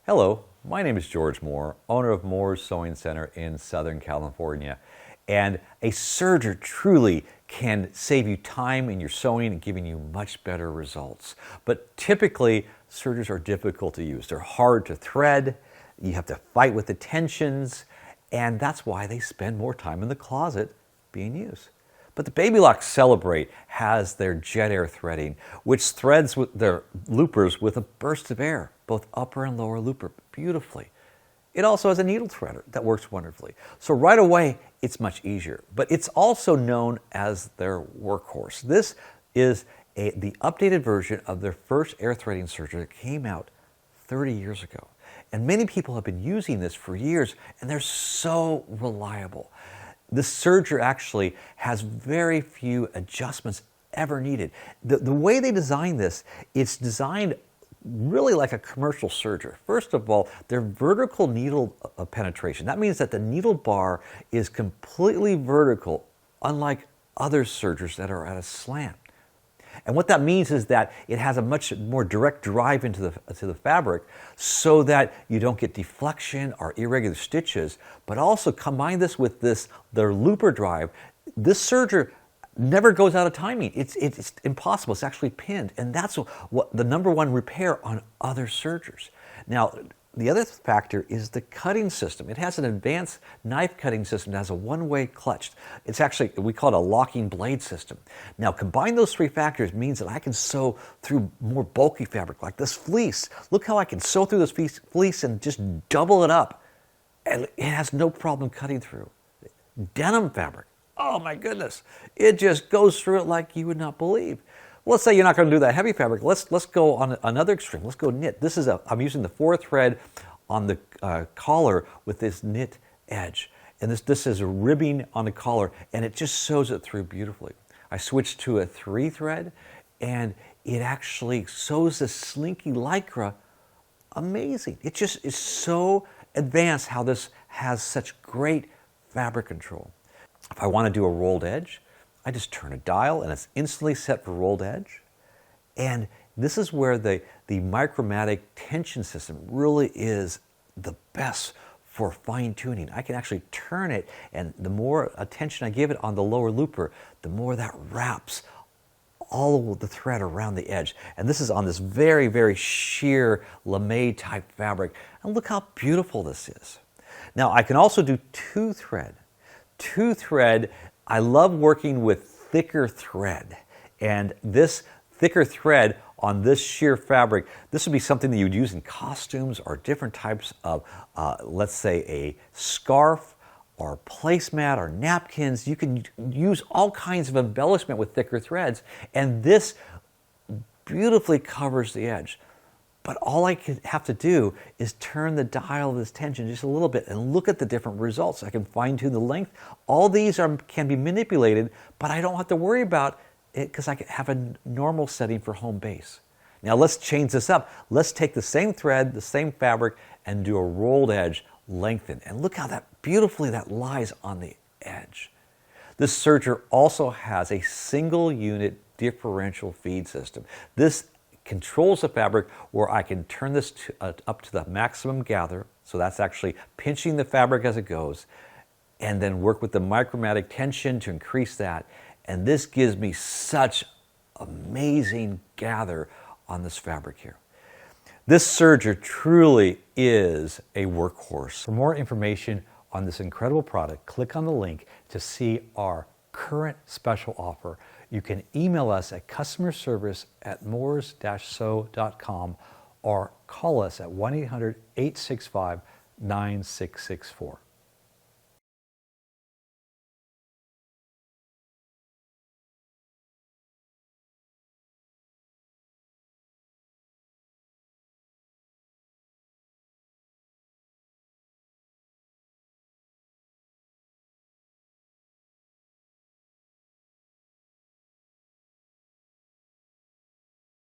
Hello, my name is George Moore, owner of Moore's Sewing Center in Southern California. And a serger truly can save you time in your sewing and giving you much better results. But typically, sergers are difficult to use. They're hard to thread, you have to fight with the tensions, and that's why they spend more time in the closet being used. But the Babylock Celebrate has their jet air threading, which threads with their loopers with a burst of air, both upper and lower looper, beautifully. It also has a needle threader that works wonderfully. So right away, it's much easier. But it's also known as their workhorse. This is the updated version of their first air threading serger that came out 30 years ago. And many people have been using this for years, and they're so reliable. This serger actually has very few adjustments ever needed. The way they designed this, it's designed really like a commercial serger. First of all, their vertical needle penetration. That means that the needle bar is completely vertical, unlike other sergers that are at a slant. And what that means is that it has a much more direct drive into the fabric so that you don't get deflection or irregular stitches, but also combine this with their looper drive. This serger never goes out of timing. It's impossible. It's actually pinned. And that's what the number one repair on other sergers. Now, the other factor is the cutting system. It has an advanced knife cutting system that has a one-way clutch. It's actually, we call it a locking blade system. Now, combine those three factors means that I can sew through more bulky fabric, like this fleece. Look how I can sew through this fleece and just double it up. And it has no problem cutting through. Denim fabric, oh my goodness. It just goes through it like you would not believe. Let's say you're not going to do that heavy fabric. Let's go on another extreme. Let's go knit. I'm using the 4-thread on the collar with this knit edge. And this is a ribbing on the collar, and it just sews it through beautifully. I switched to a 3-thread, and it actually sews the slinky lycra amazing. It just is so advanced how this has such great fabric control. If I want to do a rolled edge, I just turn a dial and it's instantly set for rolled edge. And this is where the micromatic tension system really is the best for fine tuning. I can actually turn it, and the more attention I give it on the lower looper, the more that wraps all of the thread around the edge. And this is on this very, very sheer lame type fabric. And look how beautiful this is. Now I can also do 2-thread. 2-thread, I love working with thicker thread, and this thicker thread on this sheer fabric, this would be something that you would use in costumes or different types of, let's say, a scarf or placemat or napkins. You can use all kinds of embellishment with thicker threads, and this beautifully covers the edge. But all I have to do is turn the dial of this tension just a little bit and look at the different results. I can fine tune the length. All these can be manipulated, but I don't have to worry about it because I can have a normal setting for home base. Now let's change this up. Let's take the same thread, the same fabric, and do a rolled edge lengthen. And look how beautifully that lies on the edge. This serger also has a single unit differential feed system. This controls the fabric where I can turn this up to the maximum gather, so that's actually pinching the fabric as it goes, and then work with the micromatic tension to increase that. And this gives me such amazing gather on this fabric here. This serger truly is a workhorse. For more information on this incredible product, click on the link to see our current special offer. You can email us at customerservice@moores-sew.com or call us at 1-800-865-9664.